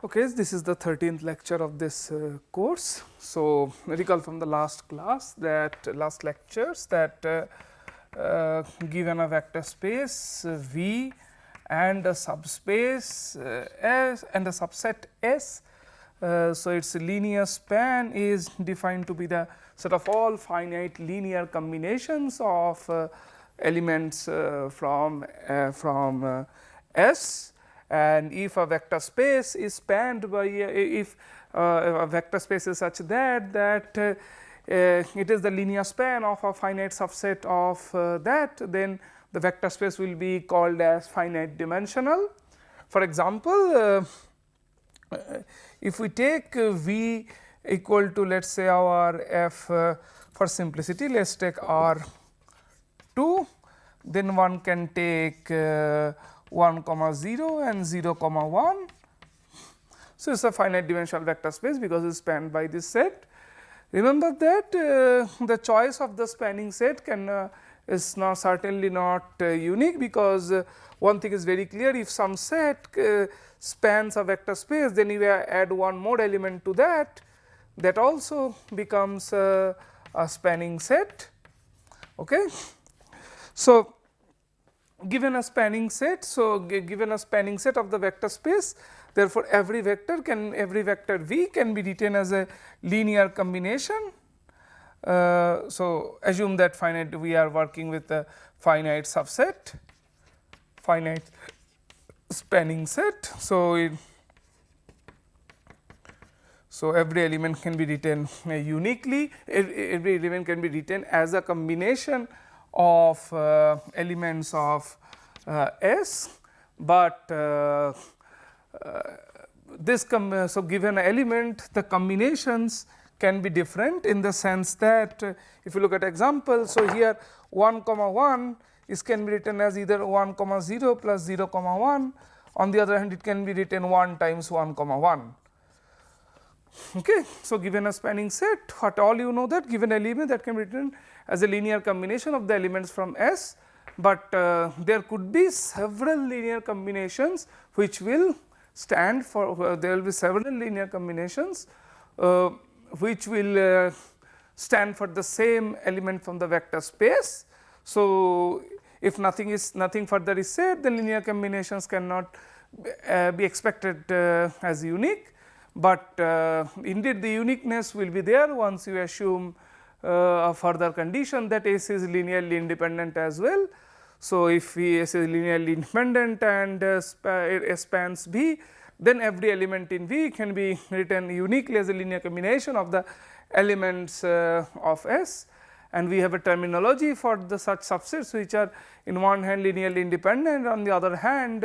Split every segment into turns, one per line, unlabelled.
Okay, this is the 13th lecture of this course. So, recall from the last class that last lectures that given a vector space V and a subspace S and a subset S. So, its linear span is defined to be the set of all finite linear combinations of elements from S. And if a vector space is spanned by if a vector space is such that it is the linear span of a finite subset of that, then the vector space will be called as finite dimensional. For example, if we take V equal to, let us say, our f for simplicity, let us take R 2, then one can take 1 comma 0 and 0 comma 1. So, it is a finite dimensional vector space because it is spanned by this set. Remember that the choice of the spanning set is not certainly not unique, because one thing is very clear: if some set spans a vector space, then you add one more element to that, that also becomes a spanning set. Okay. So, given a spanning set, given a spanning set of the vector space, therefore, every vector V can be written as a linear combination. So, assume that finite, we are working with a finite subset, finite spanning set. So, every element can be written uniquely, every element can be written as a combination of elements of S, but so given an element, the combinations can be different in the sense that if you look at example, so here 1 comma 1 can be written as either 1 comma 0 plus 0 comma 1. On the other hand, it can be written 1 times 1 comma 1. Okay. So, given a spanning set, what all you know that given element that can be written as a linear combination of the elements from S, but there could be several linear combinations which will stand for there will be several linear combinations which will stand for the same element from the vector space. So, if nothing further is said, the linear combinations cannot be expected as unique. But indeed the uniqueness will be there once you assume a further condition that S is linearly independent as well. So, if S is linearly independent and S spans V, then every element in V can be written uniquely as a linear combination of the elements of S. And we have a terminology for the such subsets which are in one hand linearly independent, on the other hand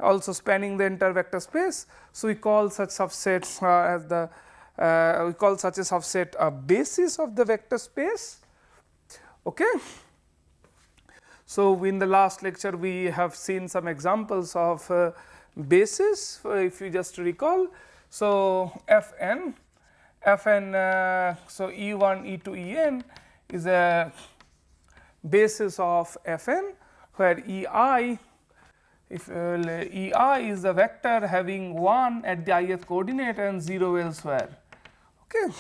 also spanning the entire vector space. So, we call such subsets as the we call such a subset a basis of the vector space. Okay. So, in the last lecture we have seen some examples of basis, if you just recall. So, Fn so E1 E2 En is a basis of Fn, where Ei, if Ei is the vector having 1 at the ith coordinate and 0 elsewhere. Okay.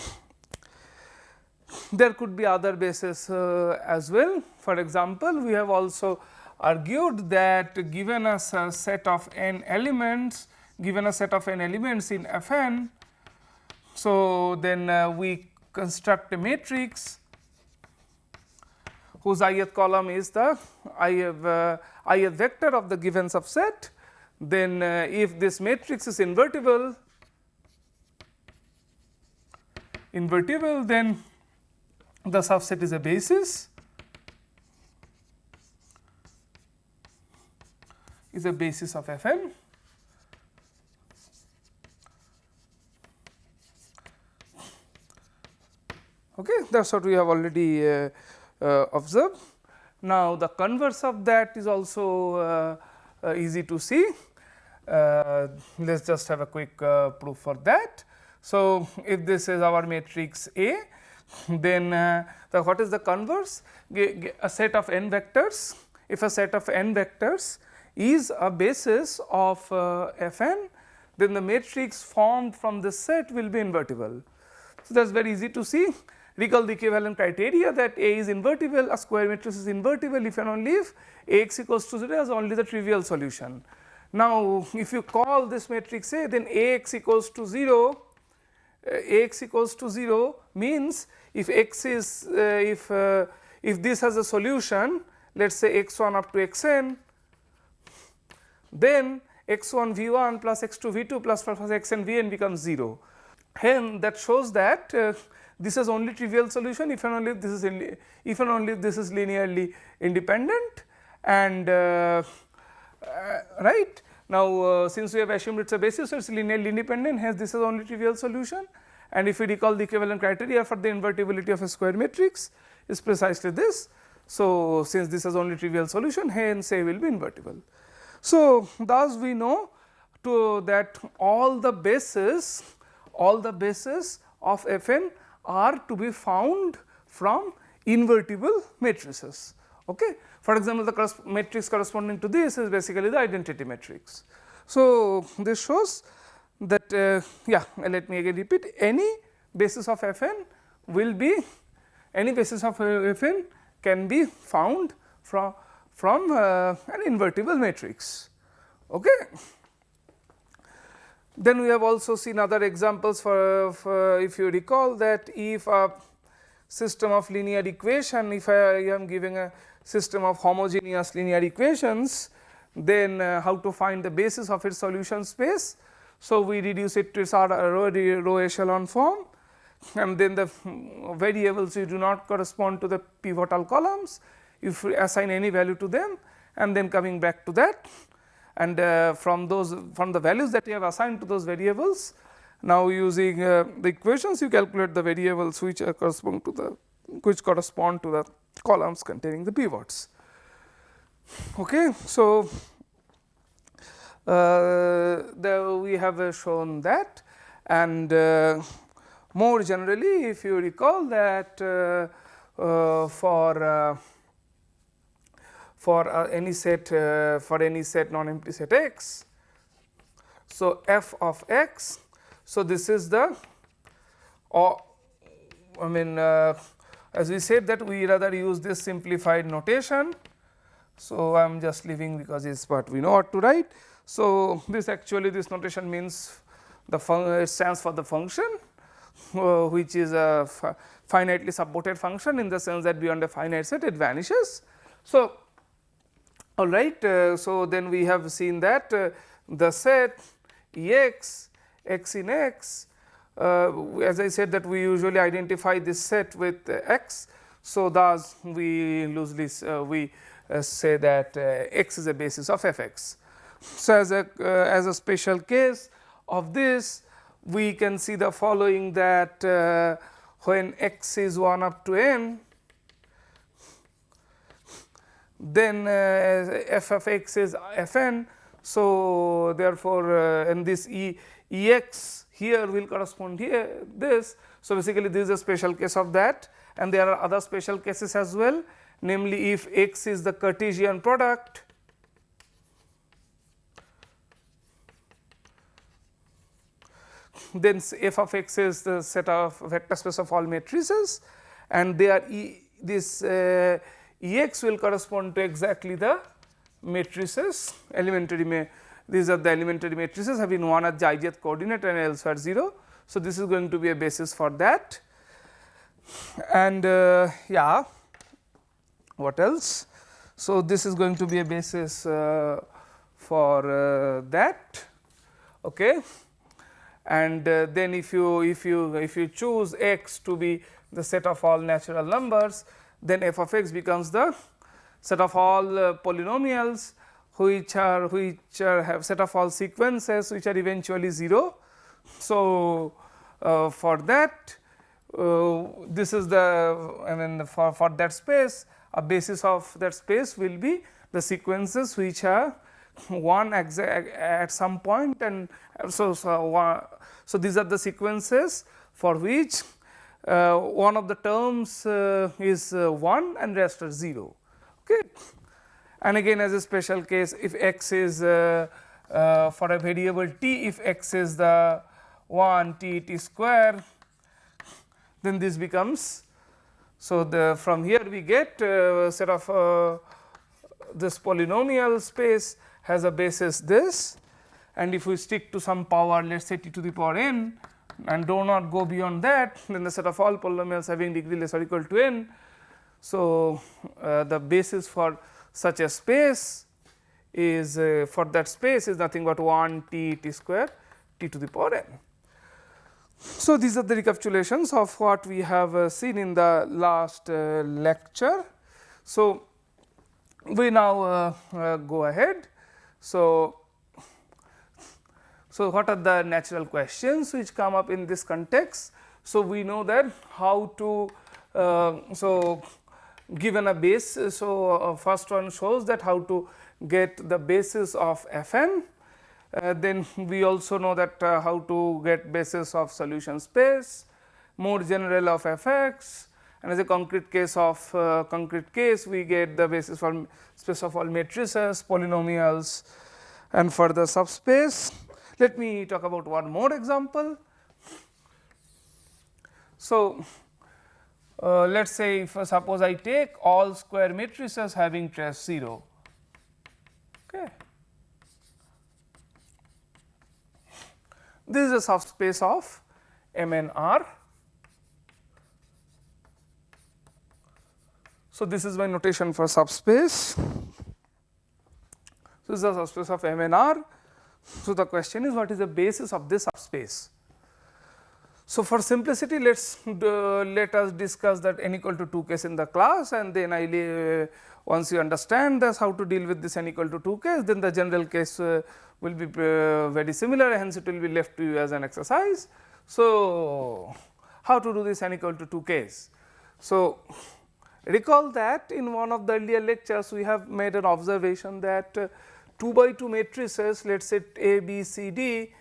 There could be other bases as well. For example, we have also argued that given a set of n elements, given a set of n elements in Fn, so then we construct a matrix whose ith column is the ith vector of the given subset. Then if this matrix is invertible, then the subset is a basis, of Fn. Okay, that is what we have already observed. Now, the converse of that is also easy to see. Let us just have a quick proof for that. So, if this is our matrix A, then what is the converse? A set of n vectors. If a set of n vectors is a basis of Fn, then the matrix formed from this set will be invertible. So, that is very easy to see. Recall the equivalent criteria that A is invertible, a square matrix is invertible if and only if Ax equals to 0 as only the trivial solution. Now, if you call this matrix A, then Ax equals to 0, Ax equals to 0 means if x is if this has a solution, let us say x1 up to xn, then x1 v1 plus x2 v2 plus xn vn becomes 0. Hence, that shows that this is only trivial solution if and only if this is linearly independent, and right. Now, since we have assumed it is a basis, so it is linearly independent, hence this is only trivial solution. And if we recall the equivalent criteria for the invertibility of a square matrix is precisely this. So, since this is only trivial solution, hence A will be invertible. So, thus we know that all the bases of Fn are to be found from invertible matrices. Okay. For example, the matrix corresponding to this is basically the identity matrix. So, this shows that let me again repeat, any basis of Fn will be Fn can be found from an invertible matrix. Okay. Then we have also seen other examples for if you recall that if a system of linear equation, if I am giving a system of homogeneous linear equations, then how to find the basis of its solution space. So, we reduce it to its row echelon form, and then the variables which do not correspond to the pivotal columns, if we assign any value to them, and then coming back to that, and from the values that you have assigned to those variables, now using the equations you calculate the variables which correspond to the columns containing the pivots. Okay. So, we have shown that, and more generally if you recall that for any set non-empty set X, so f of x, so this is the as we said that we rather use this simplified notation. So, I am just leaving because it is what we know what to write. So, this notation means it stands for the function which is a finitely supported function, in the sense that beyond a finite set it vanishes. So, all right. So, then we have seen that the set Ex, x in x, as I said that we usually identify this set with x. So, thus we loosely say that x is a basis of f x. So, as a special case of this, we can see the following, that when x is 1 up to n, then f of x is Fn. So, therefore, and this Ex here will correspond here this. So, basically this is a special case of that, and there are other special cases as well, namely if x is the Cartesian product, then f of x is the set of vector space of all matrices, and there this Ex will correspond to exactly the matrices these are the elementary matrices having one as ijth coordinate and elsewhere 0. So, this is going to be a basis for that, and what else? So, this is going to be a basis for that. Okay. And then if you choose x to be the set of all natural numbers, then f of x becomes the set of all polynomials which have set of all sequences which are eventually 0. So, for that this is the for that space, a basis of that space will be the sequences which are 1 at some point, and so these are the sequences for which one of the terms is 1 and rest are 0. Okay. And again as a special case, if x is for a variable t, if x is the 1 t square, then this becomes, so the from here we get set of this polynomial space has a basis this, and if we stick to some power, let us say t to the power n, and do not go beyond that, then the set of all polynomials having degree less or equal to n. So the basis for such a space is for that space is nothing but 1 t square t to the power n. So these are the recapitulations of what we have seen in the last lecture. So we now go ahead. So what are the natural questions which come up in this context? So we know that how to so given a base, so first one shows that how to get the basis of Fn. Then we also know that how to get basis of solution space, more general of Fx, and as a concrete case we get the basis for space of all matrices, polynomials, and for the subspace. Let me talk about one more example. So let us say if suppose I take all square matrices having trace 0. Okay. This is a subspace of MNR. So this is my notation for subspace. So this is a subspace of MNR. So the question is, what is the basis of this subspace? So for simplicity, let us discuss that n equal to 2 case in the class, and then once you understand this how to deal with this n equal to 2 case, then the general case will be very similar, hence it will be left to you as an exercise. So how to do this n equal to 2 case? So recall that in one of the earlier lectures we have made an observation that 2 by 2 matrices, let us say A, B, C, D.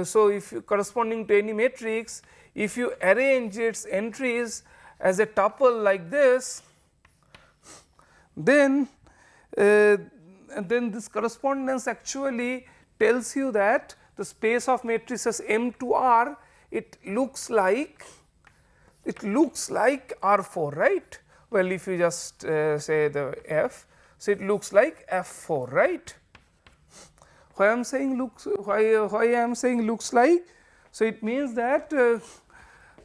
So if you corresponding to any matrix, if you arrange its entries as a tuple like this, then this correspondence actually tells you that the space of matrices M to R, it looks like R4, right? Well, if you just say the F, so it looks like F4, right? Why I am saying looks like? So it means that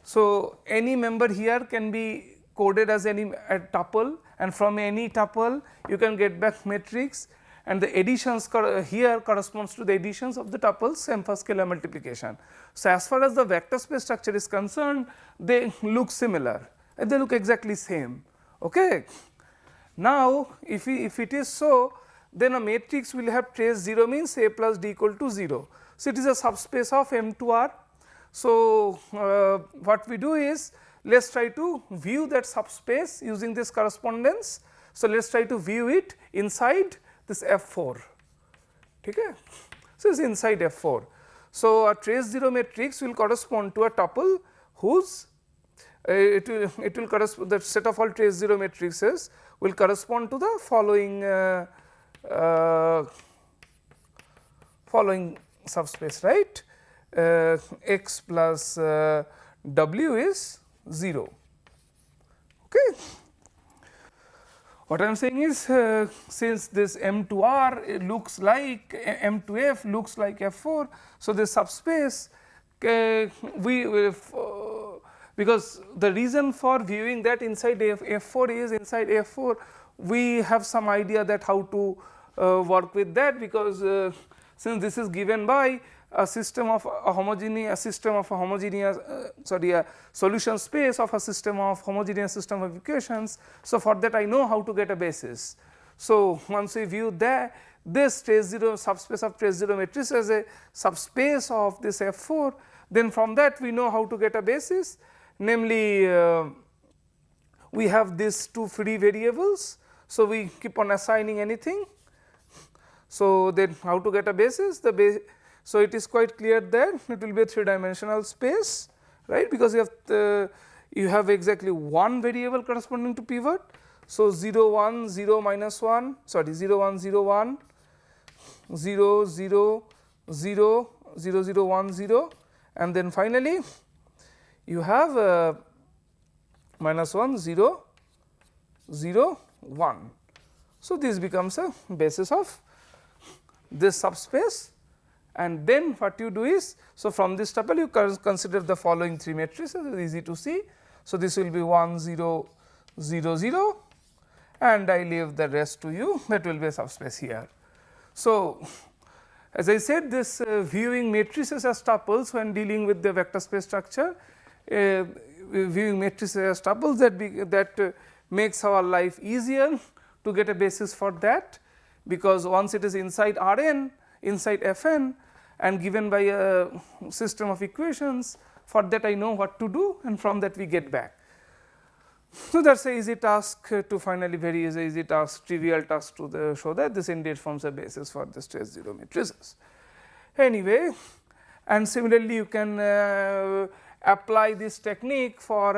so any member here can be coded as any tuple, and from any tuple you can get back matrix, and the additions here corresponds to the additions of the tuples m first scalar multiplication. So as far as the vector space structure is concerned, they look similar, they look exactly same. Okay. Now if it is so, then a matrix will have trace 0 means A plus D equal to 0. So it is a subspace of M to R. So what we do is, let us try to view that subspace using this correspondence. So let us try to view it inside this F4. Okay. So it is inside F4. So a trace 0 matrix will correspond to a tuple whose it will correspond, the set of all trace 0 matrices will correspond to the following subspace, right? X plus W is 0. Okay. What I am saying is, since this M to R looks like M to F looks like F4, so this subspace because the reason for viewing that inside F4 is, inside F4 we have some idea that how to work with that, because since this is given by a system of a solution space of a system of homogeneous system of equations. So for that I know how to get a basis. So once we view that this trace 0 subspace of trace 0 matrix as a subspace of this F4, then from that we know how to get a basis, namely we have these two free variables. So we keep on assigning anything. So then how to get a basis? So it is quite clear that it will be a 3-dimensional space, right? Because you have exactly one variable corresponding to pivot. So, 0 1 0 minus 1 sorry 0 1 0 1 0 0 0 0 0 1 0 and then finally you have minus 1 0 0 1. So, this becomes a basis of this subspace, and then what you do is, so from this tuple you consider the following 3 matrices, it is easy to see. So, this will be 1 0 0 0 and I leave the rest to you, that will be a subspace here. So, as I said, this viewing matrices as tuples when dealing with the vector space structure, viewing matrices as tuples that makes our life easier to get a basis for that, because once it is inside Rn, inside Fn and given by a system of equations, for that I know what to do and from that we get back. So, that is a easy task to finally very easy task, trivial task to show that this indeed forms a basis for the stress 0 matrices. Anyway, and similarly you can apply this technique for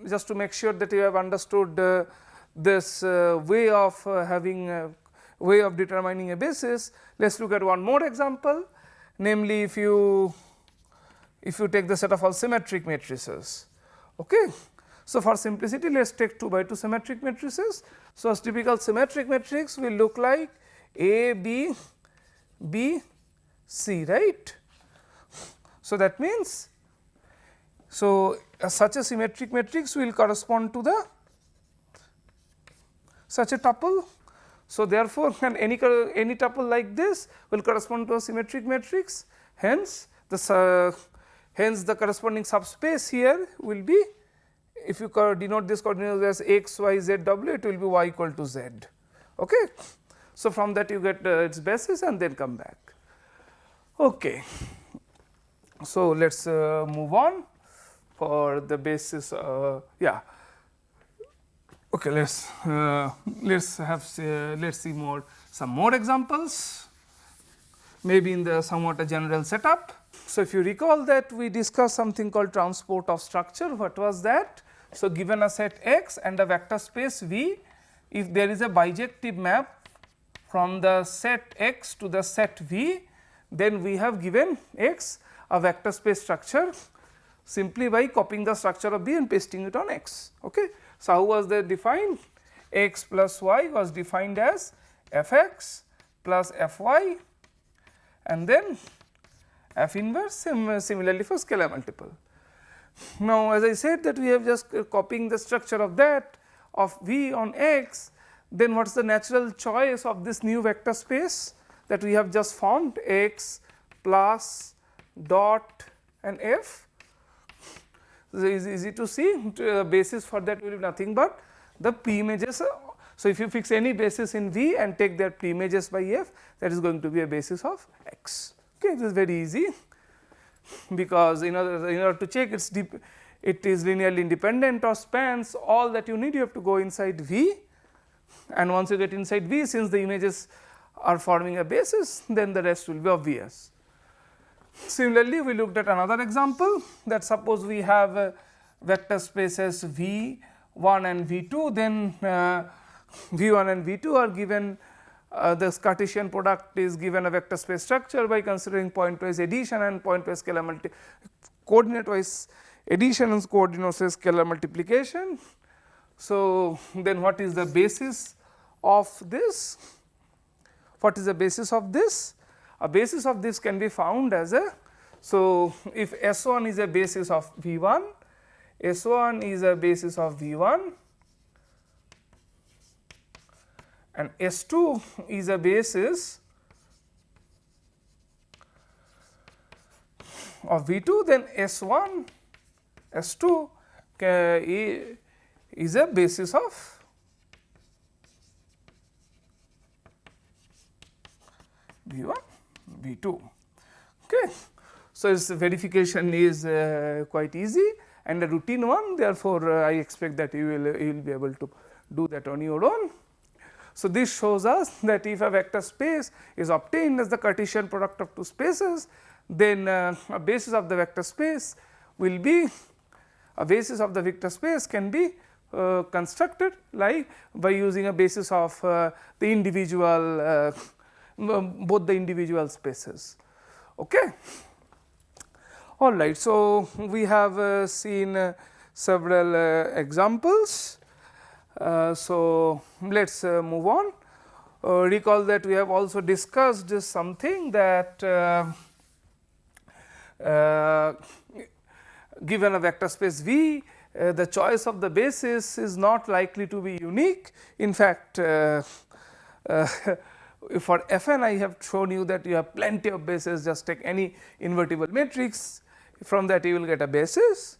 just to make sure that you have understood this way of having way of determining a basis. Let us look at one more example, namely if you take the set of all symmetric matrices. Okay. So, for simplicity let us take 2 by 2 symmetric matrices. So, as typical symmetric matrix will look like A, B, B, C, right. So, that means, so such a symmetric matrix will correspond to the such a tuple. So, therefore, and any tuple like this will correspond to a symmetric matrix, hence the corresponding subspace here will be, if you denote this coordinate as x, y, z, w, it will be y equal to z. Okay. So, from that you get its basis and then come back. Okay. So, let us move on for the basis. Yeah. Okay, let's see some more examples, maybe in the somewhat a general setup. So, if you recall that we discussed something called transport of structure, what was that? So, given a set X and a vector space V, if there is a bijective map from the set X to the set V, then we have given X a vector space structure simply by copying the structure of V and pasting it on X. Okay. So, how was that defined? X plus y was defined as f x plus f y and then f inverse, similarly for scalar multiple. Now, as I said that we have just copying the structure of that of V on X, then what is the natural choice of this new vector space that we have just formed, X plus dot and F. So, it is easy to see, basis for that will be nothing but the p images. So, if you fix any basis in V and take their p images by F, that is going to be a basis of X. Okay, this is very easy, because in order to check it is linearly independent or spans, all that you need, you have to go inside V, and once you get inside V, since the images are forming a basis, then the rest will be obvious. Similarly, we looked at another example, that suppose we have vector spaces V 1 and V 2, then V 1 and V 2 are given, the Cartesian product is given a vector space structure by considering pointwise addition and pointwise scalar coordinate wise addition and coordinate wise scalar multiplication. So, then what is the basis of this? What is the basis of this? A basis of this can be found as a, so if S1 is a basis of V1, S1 is a basis of V1 and S2 is a basis of V2, then S1, S2 is a basis of V1, V2. Okay. So, its verification is quite easy and a routine one, therefore, I expect that you will be able to do that on your own. So, this shows us that if a vector space is obtained as the Cartesian product of two spaces, then a basis of the vector space will be, a basis of the vector space can be constructed like by using a basis of the individual both the individual spaces. Okay. All right. So, we have seen several examples. So, let us move on. Recall that we have also discussed something that given a vector space V, the choice of the basis is not likely to be unique. In fact, for Fn I have shown you that you have plenty of bases, just take any invertible matrix, from that you will get a basis.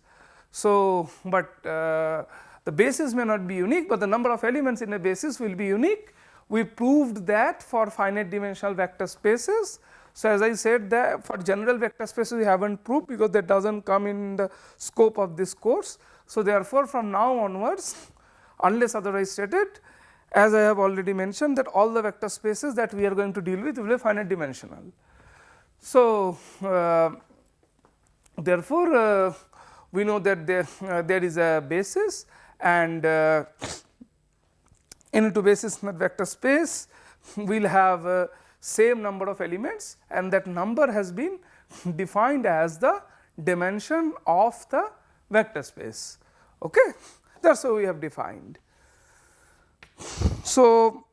So, but the basis may not be unique, but the number of elements in a basis will be unique. We proved that for finite dimensional vector spaces. So, as I said that for general vector spaces we have not proved, because that does not come in the scope of this course. So, therefore, from now onwards, unless otherwise stated, as I have already mentioned, that all the vector spaces that we are going to deal with will be finite dimensional. So, therefore, we know that there is a basis, and into basis vector space we will have same number of elements, and that number has been defined as the dimension of the vector space. Okay. That is how we have defined. So,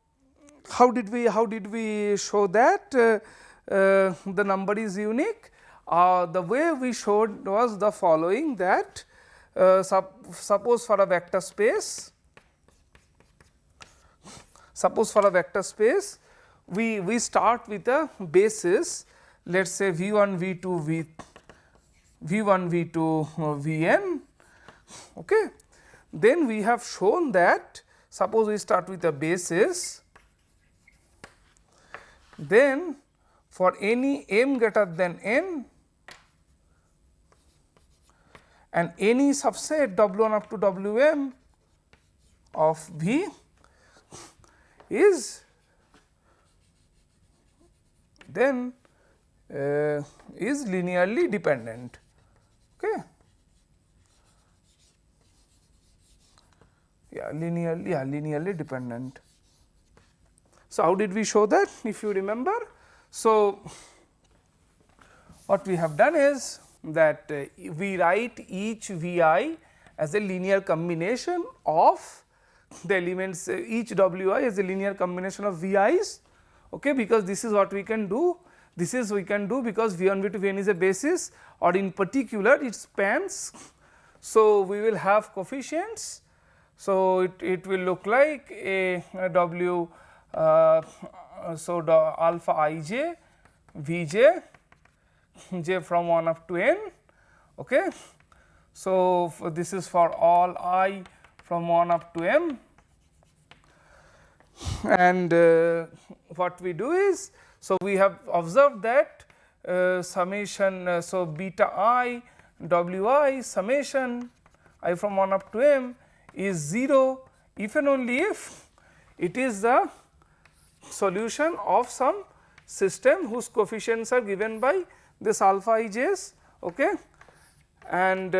how did we show that the number is unique? The way we showed was the following, that suppose for a vector space, we start with a basis, let us say V1, V2, V1, V2, Vn. Okay. Then we have shown that suppose we start with a basis, then for any m greater than n and any subset W1 up to Wm of V is then is linearly dependent. Okay. Linearly dependent. So, how did we show that, if you remember? So, what we have done is that we write each Vi as a linear combination of the elements, each Wi as a linear combination of Vi's, okay, because this is what we can do. This is we can do because V1, V2, Vn is a basis, or in particular it spans. So, we will have coefficients. So, it will look like a W, so the alpha ij, Vj, j from 1 up to n. Okay. So, this is for all I from 1 up to m, and what we do is, so we have observed that summation, so beta I Wi summation I from 1 up to m is 0 if and only if it is the solution of some system whose coefficients are given by this alpha ij's. Okay. And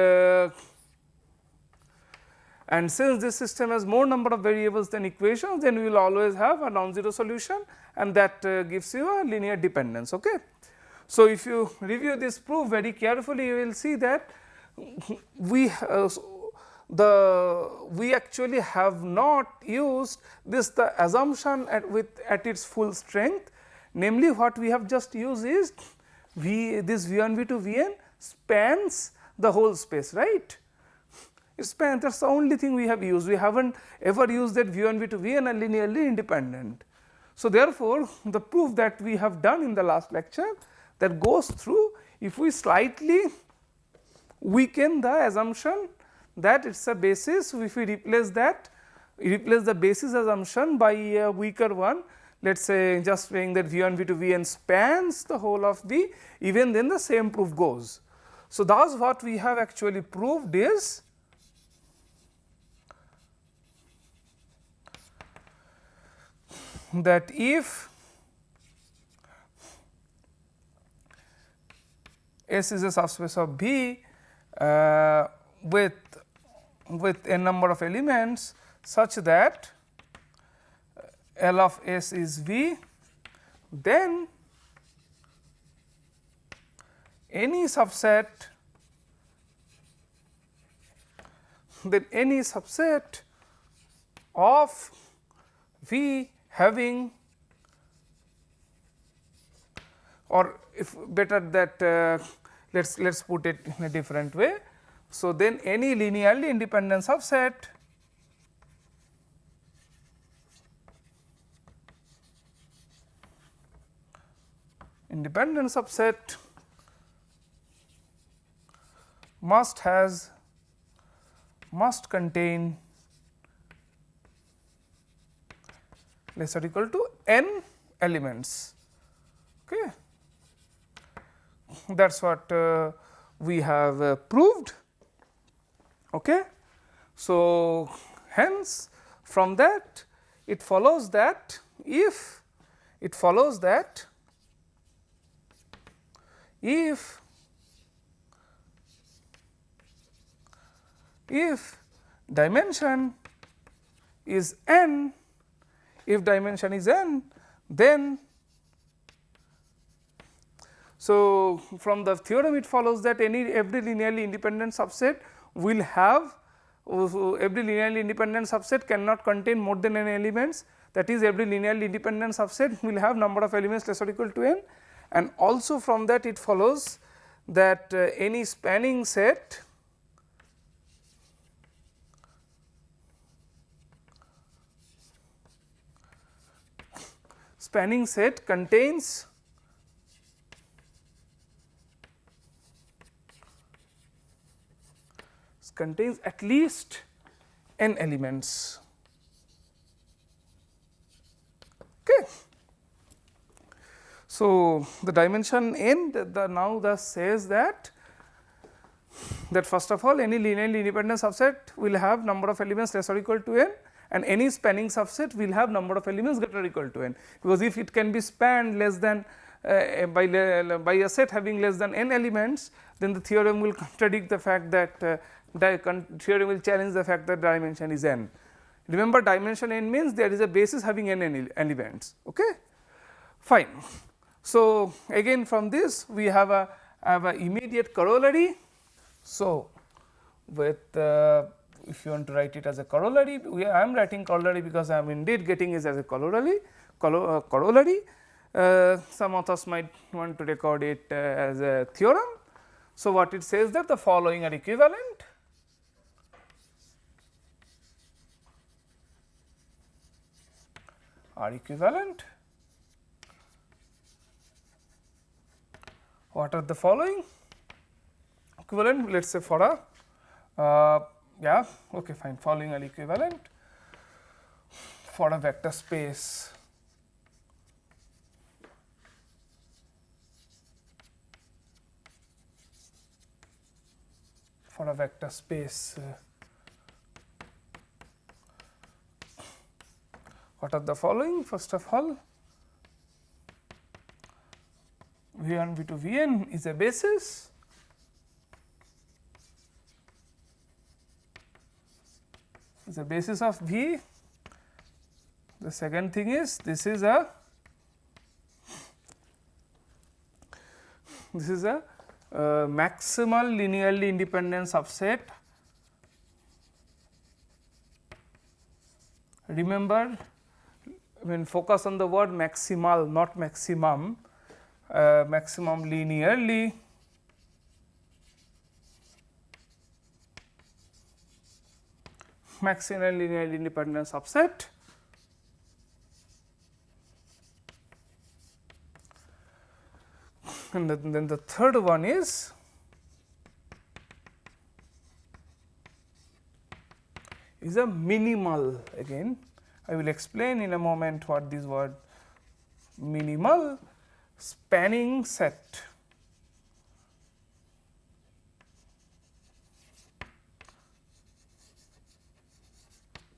since this system has more number of variables than equations, then we will always have a non-zero solution, and that gives you a linear dependence. Okay. So, if you review this proof very carefully, you will see that we actually have not used this the assumption at its full strength, namely what we have just used is this V1, V2, Vn spans the whole space, right. It spans, that is the only thing we have used. We have not ever used that V1, V2, Vn are linearly independent. So, therefore, the proof that we have done in the last lecture, that goes through, if we slightly weaken the assumption that it is a basis, if we replace that, replace the basis assumption by a weaker one, let us say just saying that V1, V2, Vn spans the whole of the, even then the same proof goes. So, thus what we have actually proved is that if S is a subspace of V with with n number of elements such that L of S is V, then any subset of V having, or if better that let us put it in a different way. So, then any linearly independent subset must contain less or equal to n elements. Okay. That is what we have proved. Okay. So, hence from that it follows that if dimension is n, then so from the theorem it follows that every linearly independent subset will have, every linearly independent subset cannot contain more than n elements, that is every linearly independent subset will have number of elements less or equal to n, and also from that it follows that any spanning set contains at least n elements. Okay. So, the dimension n now thus says that first of all any linearly independent subset will have number of elements less or equal to n, and any spanning subset will have number of elements greater or equal to n, because if it can be spanned less than by a set having less than n elements, then the theorem will contradict the fact that theorem will challenge the fact that dimension is n. Remember, dimension n means there is a basis having n elements. Okay? Fine. So, again from this we have a immediate corollary. So, with if you want to write it as a corollary, I am writing corollary because I am indeed getting it as a corollary. Some authors might want to record it as a theorem. So, what it says that the following are equivalent. What are the following? Equivalent, let us say for a yeah, okay, fine. Following are equivalent for a vector space what are the following? First of all, V1, V2, Vn is a basis. Is a basis of V. The second thing is this is a maximal linearly independent subset. Remember, when focus on the word maximal, not maximum, maximum linearly linearly independent subset. And then the third one is a minimal. Again, I will explain in a moment what this word minimal spanning set.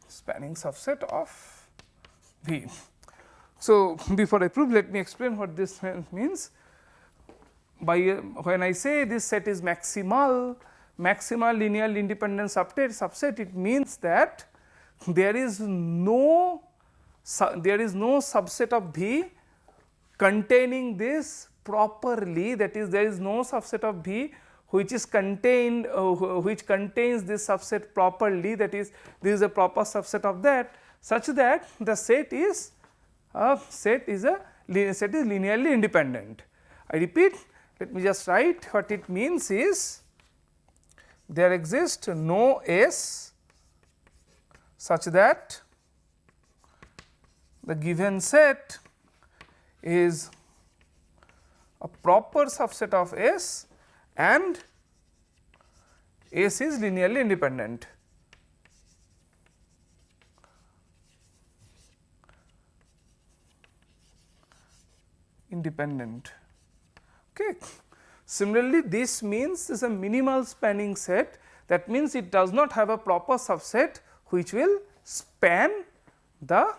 Spanning subset of V. So, before I prove, let me explain what this means. By when I say this set is maximal, maximal linearly independent subset, it means that there is no subset of V containing this properly, that is there is no subset of V which is contained which contains this subset properly, that is this is a proper subset of that, such that the set is linearly independent. I repeat, let me just write what it means is there exists no S such that the given set is a proper subset of S and S is linearly independent. Okay. Similarly, this means is a minimal spanning set, that means it does not have a proper subset which will span the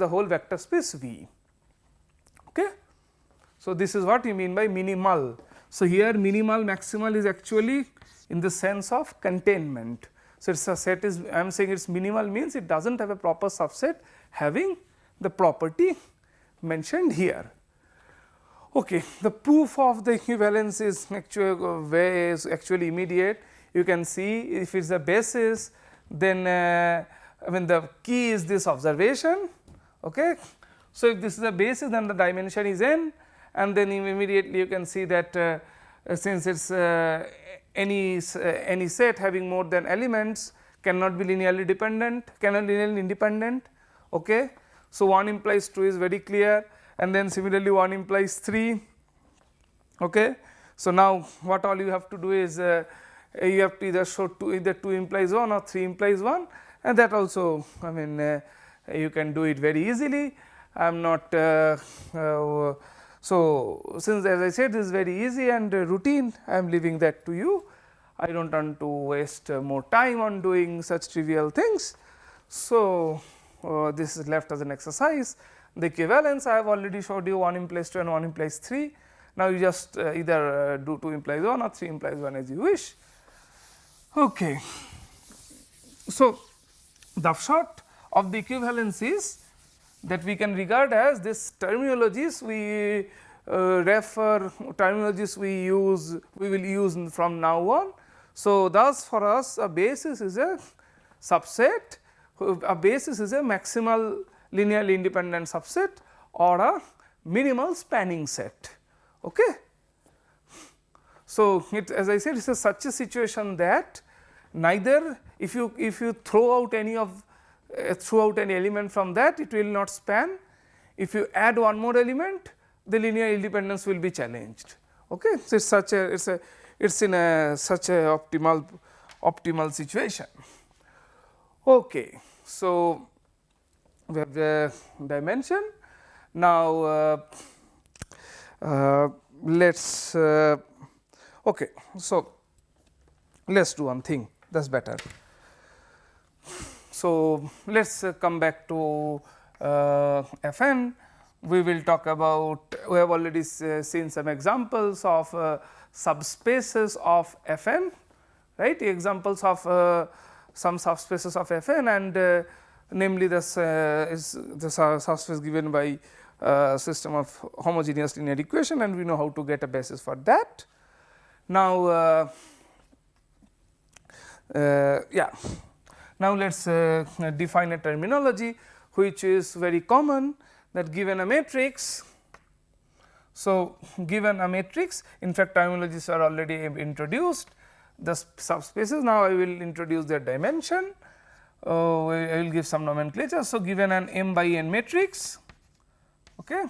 whole vector space V. Okay. So, this is what we mean by minimal. So, here minimal maximal is actually in the sense of containment. So, it is a set is I am saying it is minimal means it does not have a proper subset having the property mentioned here. Okay. The proof of the equivalence is actually immediate. You can see if it is a basis, then I mean the key is this observation. Okay. So, if this is a basis, then the dimension is n, and then immediately you can see that since it is any set having more than elements cannot be linearly independent. Okay. So, 1 implies 2 is very clear, and then similarly 1 implies 3. Okay. So, now what all you have to do is you have to either show either 2 implies 1 or 3 implies 1, and that also I mean you can do it very easily. I am not so since as I said this is very easy and routine, I am leaving that to you. I do not want to waste more time on doing such trivial things. So, this is left as an exercise. The equivalence I have already showed you, 1 implies 2 and 1 implies 3. Now, you just either do 2 implies 1 or 3 implies 1 as you wish. Okay. So, the upshot of the equivalence is that we can regard as this terminologies we we will use from now on. So, thus for us a basis is a subset, a basis is a maximal linearly independent subset or a minimal spanning set. Okay. So, it as I said it is such a situation that neither if you throw out any element from that, it will not span. If you add one more element, the linear independence will be challenged. Okay. So, it's in such a optimal situation. Okay. So, we have the dimension. Now, let's okay. So, let's do one thing, that's better. So, let's come back to Fn. We will talk about, we have already seen some examples of subspaces of Fn, right, examples of some subspaces of Fn, and namely this is the subspace given by system of homogeneous linear equation, and we know how to get a basis for that. Now, yeah. Now, let us define a terminology which is very common, that given a matrix. So, given a matrix, in fact, terminologies are already introduced, the subspaces. Now, I will introduce their dimension, I will give some nomenclature. So, given an m by n matrix. Okay.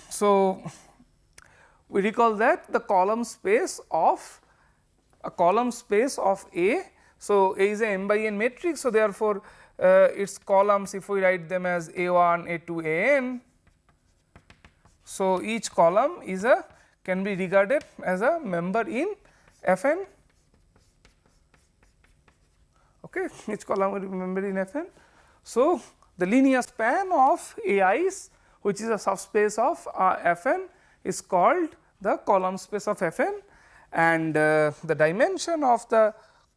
So, we recall that the column space of A. So, A is a m by n matrix. So, therefore, its columns, if we write them as A1, A2, An. So, each column is can be regarded as a member in Fn. Okay, each column will be member in Fn. So, the linear span of AIs, which is a subspace of Fn, is called the column space of Fn, and the dimension of the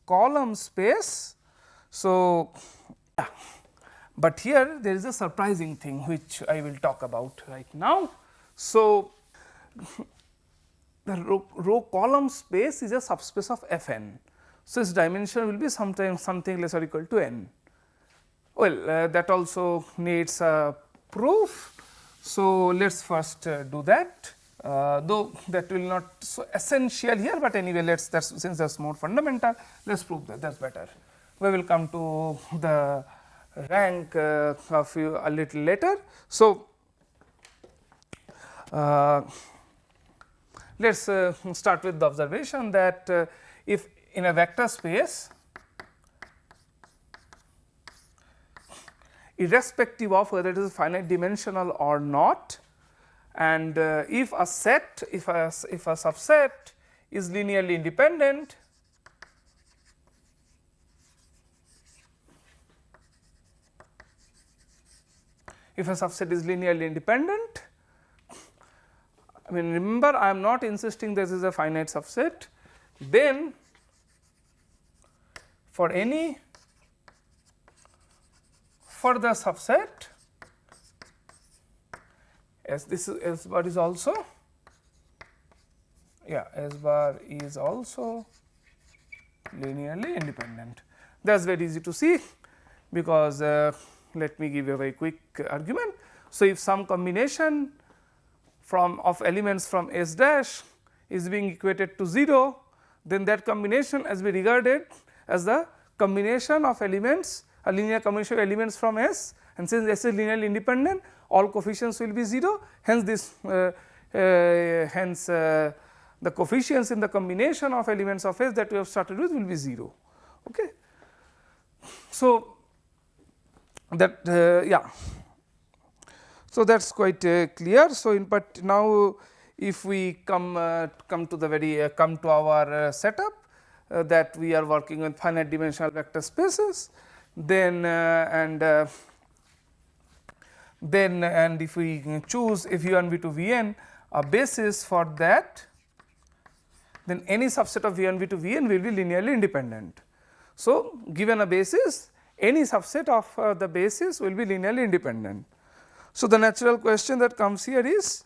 column space. So, yeah. But here there is a surprising thing which I will talk about right now. So, the row column space is a subspace of Fn. So, its dimension will be something less or equal to n. Well, that also needs a proof. So, let us first do that, though that will not so essential here, but anyway since that is more fundamental, let us prove that is better. We will come to the rank of you a little later. So, let us start with the observation that if in a vector space, irrespective of whether it is finite dimensional or not, and if a set, if a subset is linearly independent, if a subset is linearly independent, I mean remember I am not insisting this is a finite subset, then for any further subset as this is S bar is also, S bar is also linearly independent. That is very easy to see, because let me give you a very quick argument. So, if some combination of elements from S dash is being equated to 0, then that combination as be regarded as the combination of elements, a linear combination of elements from S, and since S is linearly independent, all coefficients will be 0. Hence, the coefficients in the combination of elements of S that we have started with will be 0. Okay. So, that so that is quite clear. So, but now if we come to the very come to our setup that we are working with finite dimensional vector spaces, then and if we choose a V1 V2 Vn a basis for that, then any subset of V1 V2 Vn will be linearly independent. So, given a basis, any subset of the basis will be linearly independent. So, the natural question that comes here is,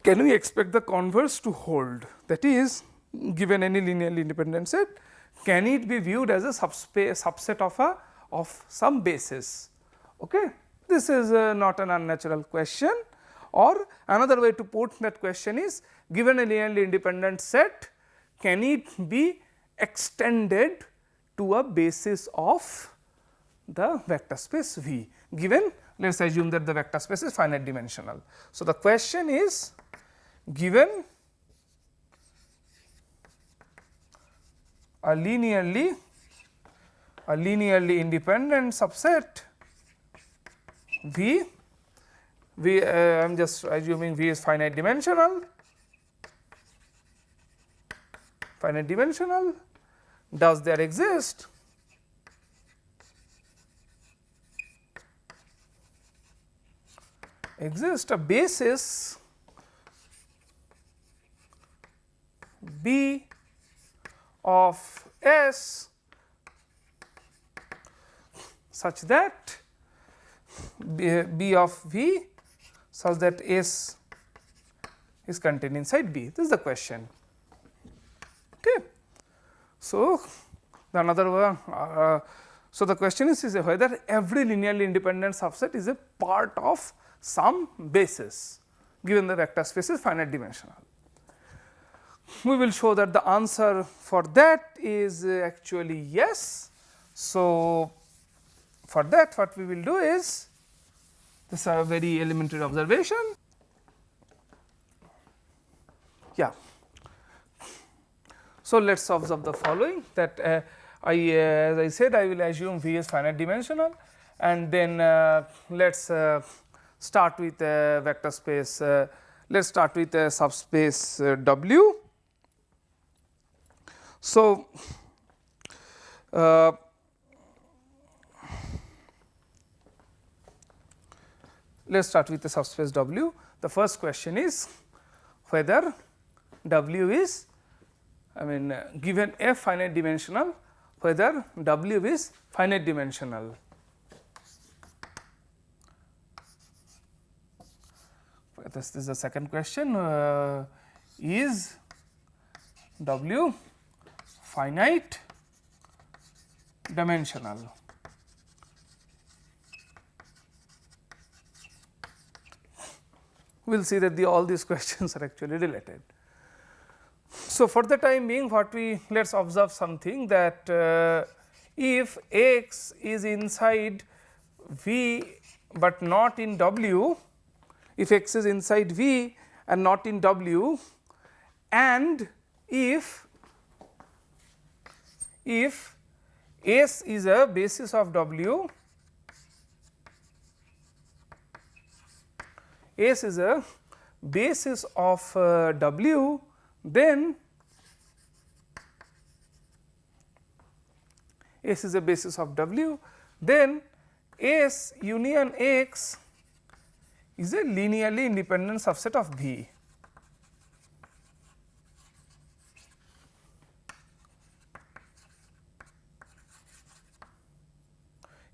can we expect the converse to hold? That is, given any linearly independent set, can it be viewed as a subset of some basis? Okay. This is not an unnatural question, or another way to put that question is, given a linearly independent set, can it be extended to a basis of the vector space V, given let us assume that the vector space is finite dimensional. So, the question is, given a linearly independent subset V, I am just assuming V is finite dimensional, does there exist a basis B of S such that B of V such that S is contained inside B? This is the question. Okay. So, the another one, so the question is whether every linearly independent subset is a part of some basis, given the vector space is finite dimensional. We will show that the answer for that is actually yes. So, for that what we will do is, this is a very elementary observation. Yeah. So, let us observe the following, that as I said, I will assume V is finite dimensional, and then let us start with a vector space, let us start with a subspace W. So, let us start with the subspace W. The first question is, whether W is, given F finite dimensional, whether W is finite dimensional. This is the second question, is W finite dimensional. We will see that all these questions are actually related. So, for the time being, what we let us observe something, that if x is inside V, but not in W, if x is inside V and not in W, and if S is a basis of W, S is a basis of W, then S is a basis of W, then S union X is a linearly independent subset of V.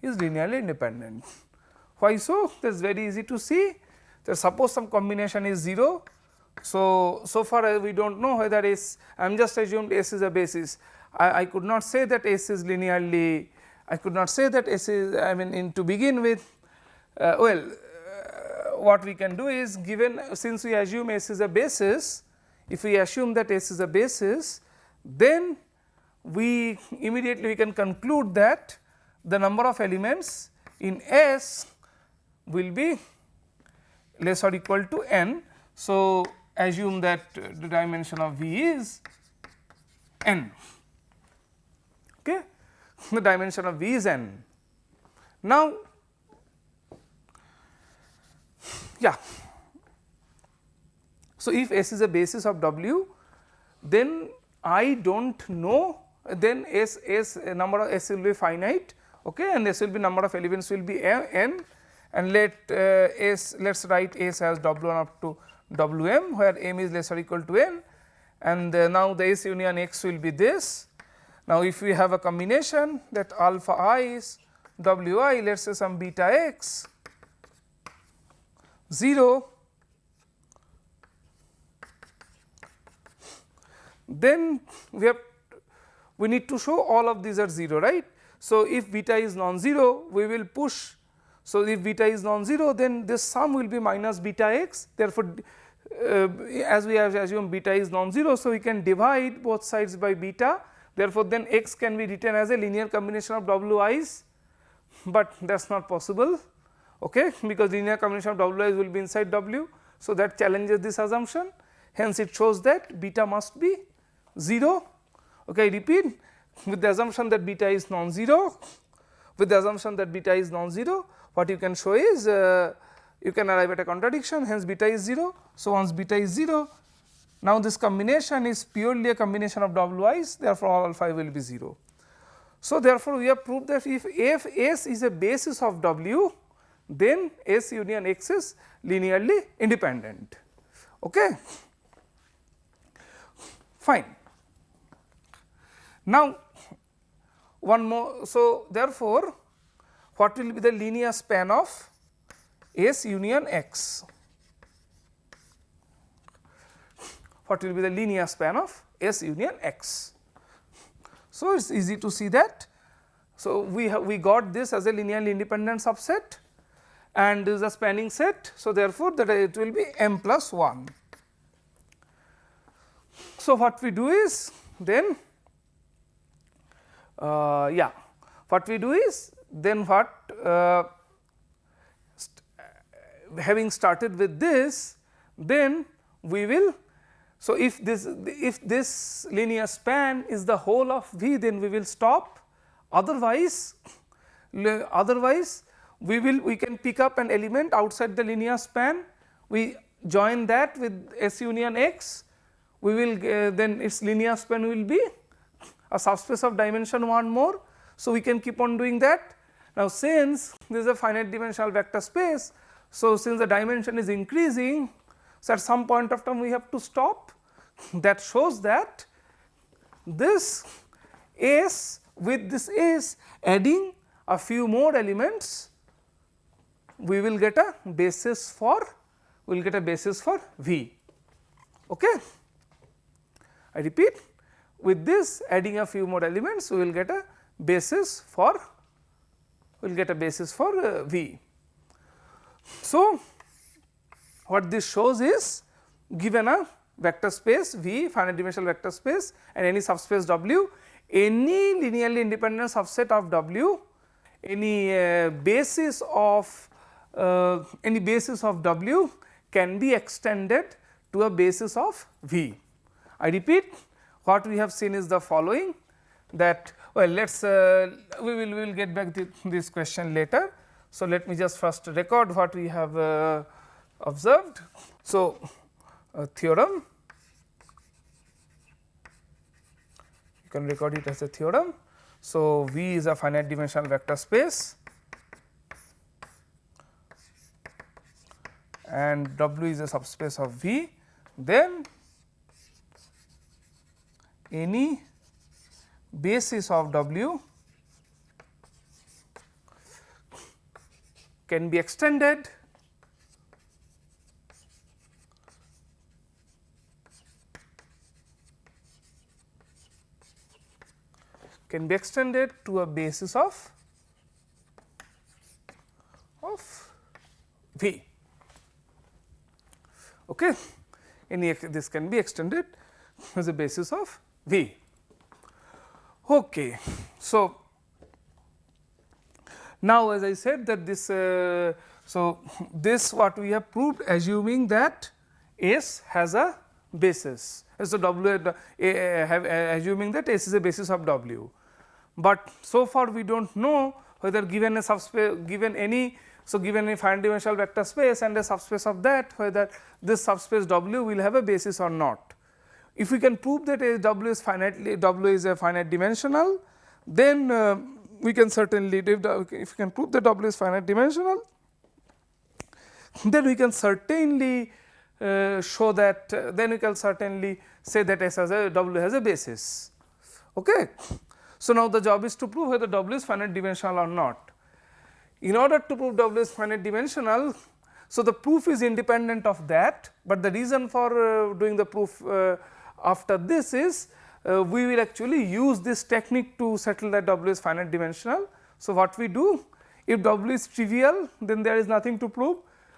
Is linearly independent. Why so? That is very easy to see. So, suppose some combination is 0. So far we do not know whether S, I am just assumed S is a basis. I could not say that S is linearly, I could not say that S is, to begin with, what we can do is, given, since we assume S is a basis, if we assume that S is a basis, then we immediately can conclude that the number of elements in S will be less or equal to n. So, assume that the dimension of V is n, okay. The dimension of V is n. Now, yeah, so if S is a basis of W, then I do not know, then S number of S will be finite, okay, and S will be number of elements will be n, and let S, let us write S as W1 up to Wm, where m is less or equal to n, and now the S union X will be this. Now, if we have a combination that alpha I is Wi, let us say some beta x 0, then we need to show all of these are 0, right. So, if beta is non-zero, we will push. So, if beta is non-zero, then this sum will be minus beta x. Therefore, as we have assumed beta is non-zero, so we can divide both sides by beta. Therefore, then x can be written as a linear combination of wi's, but that is not possible, okay, because linear combination of wi's will be inside W. So, that challenges this assumption, hence it shows that beta must be 0, okay. I repeat, with the assumption that beta is non-zero, with the assumption that beta is non-zero, what you can show is you can arrive at a contradiction, hence beta is 0. So, once beta is 0, now this combination is purely a combination of wi's, therefore, all alpha will be 0. So, therefore, we have proved that if S is a basis of W, then S union X is linearly independent, okay. Fine. Now, one more, so therefore, what will be the linear span of S union X? What will be the linear span of S union X? So, it is easy to see that. So, we got this as a linearly independent subset, and this is a spanning set. So, therefore, that it will be m plus 1. So, what we do is then what we do is then having started with this, then we will, so if this linear span is the whole of V, then we will stop, otherwise we can pick up an element outside the linear span, we join that with S union X, we will then its linear span will be a subspace of dimension 1 more. So, we can keep on doing that. Now, since this is a finite dimensional vector space, so since the dimension is increasing, So, at some point of time we have to stop. That shows that this S with this S adding a few more elements, we will get a basis for V. Okay. I repeat, with this adding a few more elements, we will get a basis for V. So, what this shows is, given a vector space V, finite dimensional vector space, and any subspace W, any linearly independent subset of W, any basis of W can be extended to a basis of V. I repeat, what we have seen is the following, that well, let us we will get back to this question later. So, let me just first record what we have observed. So, a theorem, you can record it as a theorem. So, V is a finite dimensional vector space and W is a subspace of V, then any basis of W can be extended to a basis of V. Okay. This can be extended as a basis of V. Okay. So, now as I said that this, so this what we have proved, assuming that S has a basis. So, assuming that S is a basis of W, but so far we do not know whether given a subspace, given any finite dimensional vector space and a subspace of that, whether this subspace W will have a basis or not. If we can prove that W is a finite dimensional, then we can certainly, if we can prove that W is finite dimensional, then we can certainly show that, then we can certainly say that W has a basis. Okay. So, now the job is to prove whether W is finite dimensional or not. In order to prove W is finite dimensional, so the proof is independent of that, but the reason for doing the proof after this is we will actually use this technique to settle that W is finite dimensional. So, what we do, if W is trivial, then there is nothing to prove,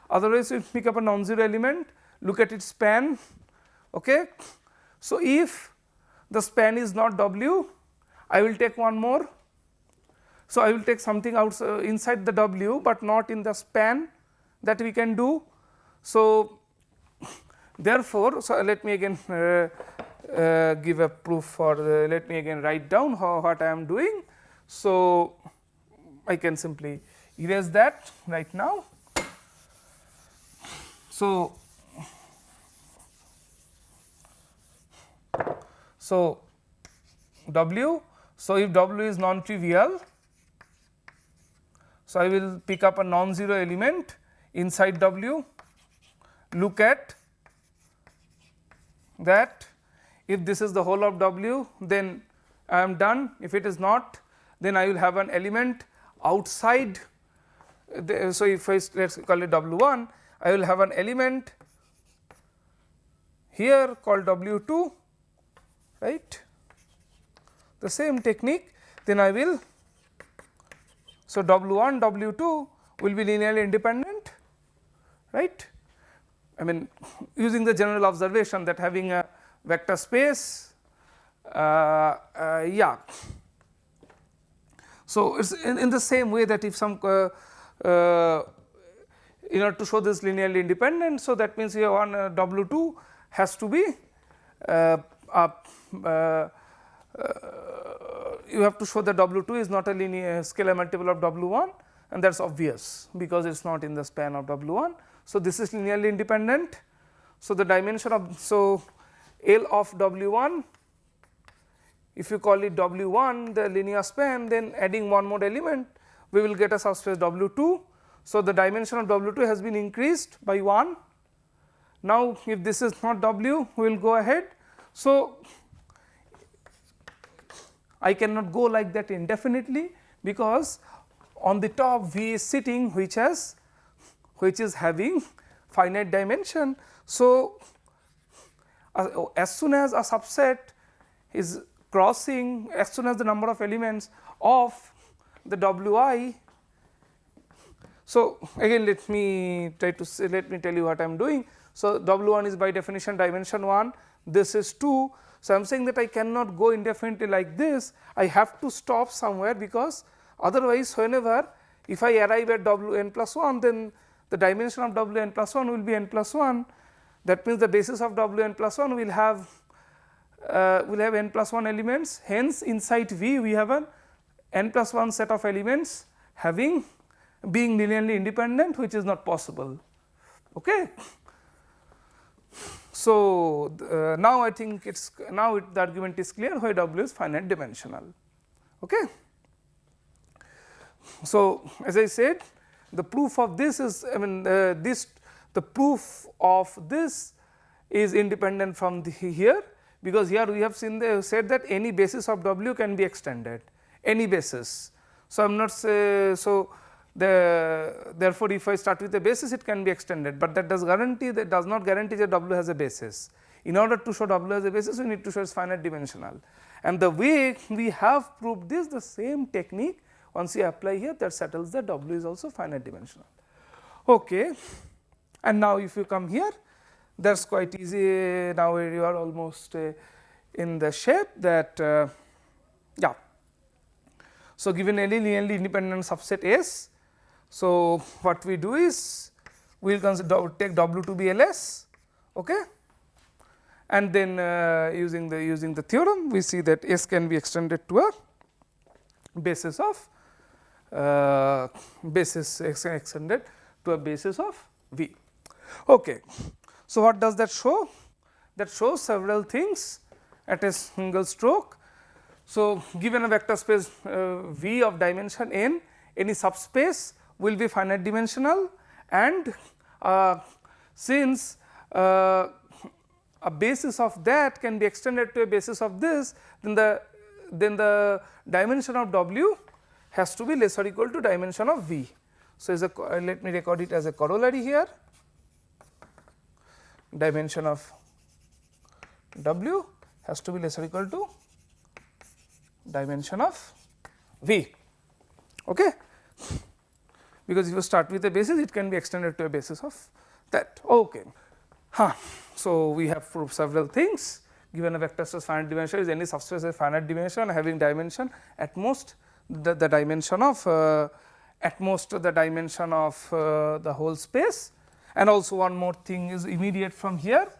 otherwise we pick up a non-zero element, look at its span. Okay. So, if the span is not W, I will take one more. So, I will take something outside inside the W, but not in the span, that we can do. So, therefore, so let me again give a proof for let me again write down what I am doing. So, I can simply erase that right now. So, W, so if W is non-trivial, so I will pick up a non-zero element inside W, look at that. If this is the whole of W, then I am done. If it is not, then I will have an element outside. So, if I let us call it W1, I will have an element here called W2, right. The same technique, then I will, so W1, W2 will be linearly independent, right. I mean, using the general observation that having a vector space, yeah. So, it is in the same way that if some in order to show this linearly independent, so that means here one W2 has to be you have to show that W2 is not a linear scalar multiple of W1, and that is obvious because it is not in the span of W1. So, this is linearly independent. So, the dimension of, so L of W1, if you call it W1 the linear span, then adding one more element we will get a subspace W2. So, the dimension of W2 has been increased by 1. Now, if this is not W, we will go ahead. So, I cannot go like that indefinitely, because on the top V is sitting which is having finite dimension. So, as soon as a subset is crossing, as soon as the number of elements of the Wi. So, again let me tell you what I am doing. So, W1 is by definition dimension 1, this is 2. So, I am saying that I cannot go indefinitely like this, I have to stop somewhere, because otherwise whenever if I arrive at Wn plus 1, then the dimension of Wn plus 1 will be n plus 1. That means the basis of Wn plus 1 will have n plus 1 elements. Hence, inside V we have an n plus 1 set of elements being linearly independent, which is not possible. Okay. So, now I think the argument is clear why W is finite dimensional. Okay. So, as I said, the proof of this is the proof of this is independent from here, because here we have said that any basis of W can be extended, any basis. So, I am not therefore, if I start with a basis, it can be extended, but that does not guarantee that W has a basis. In order to show W has a basis, we need to show it is finite dimensional, and the way we have proved this, the same technique, once you apply here, that settles that W is also finite dimensional. Okay. And now, if you come here, that is quite easy. Now, you are almost in the shape that yeah. So, given any linearly independent subset S, so what we do is we will take W to be Ls, okay, and then using the theorem, we see that S can be extended to a basis of extended to a basis of V. Okay. So, what does that show? That shows several things at a single stroke. So, given a vector space V of dimension n, any subspace will be finite dimensional, and since a basis of that can be extended to a basis of this, then the dimension of W has to be less or equal to dimension of V. So, let me record it as a corollary here, dimension of W has to be less or equal to dimension of V, okay, because if you start with a basis, it can be extended to a basis of that. Okay. So, we have proved several things. Given a vector space finite dimension is any subspace of finite dimension having dimension at most the dimension of the whole space. And also one more thing is immediate from here,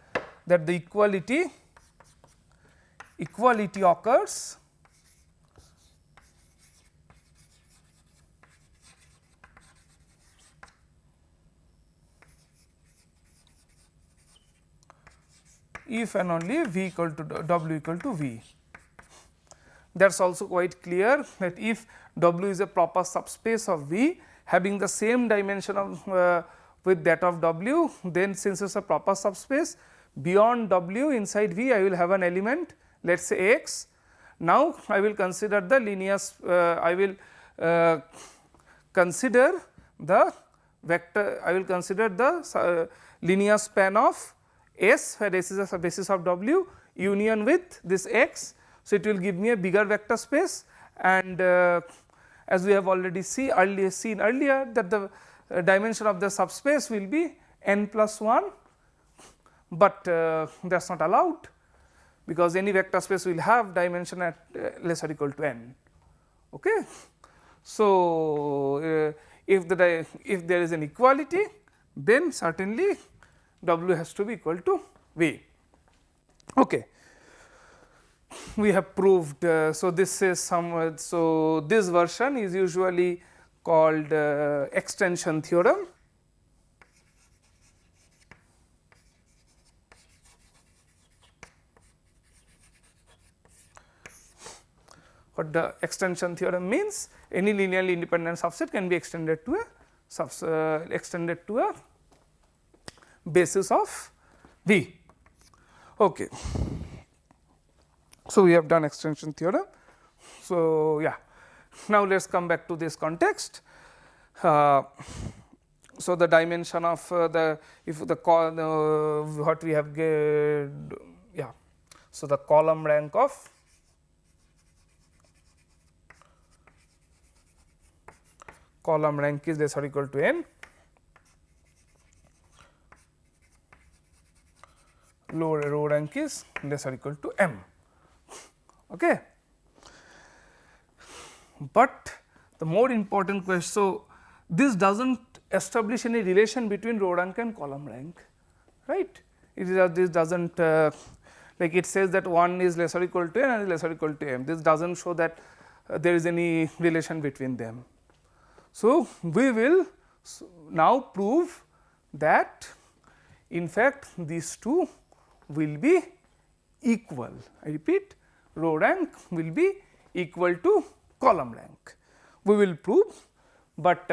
that the equality occurs if and only V equal to W equal to V. That is also quite clear, that if W is a proper subspace of V having the same dimension of with that of W, then since it is a proper subspace, beyond W inside V I will have an element, let us say X. Now, I will consider the linear consider the vector, I will consider the linear span of S, where S is a basis of W, union with this X. So, it will give me a bigger vector space, and as we have already seen earlier that the dimension of the subspace will be n plus 1, but that is not allowed, because any vector space will have dimension at less or equal to n. Okay. So, if there is an equality, then certainly W has to be equal to V. Okay. We have proved, so this is so this version is usually called extension theorem. What the extension theorem means? Any linearly independent subset can be extended to a basis of V. Okay. So, we have done extension theorem. So, yeah, now let us come back to this context. So, the dimension of the if the what we have yeah. So, the column rank of is less or equal to n, row rank is less or equal to m. Okay. But the more important question, so this does not establish any relation between row rank and column rank, right. It is this does not like it says that one is less or equal to n and less or equal to m. This does not show that there is any relation between them. So, we will now prove that in fact these two will be equal. I repeat, row rank will be equal to column rank. We will prove, but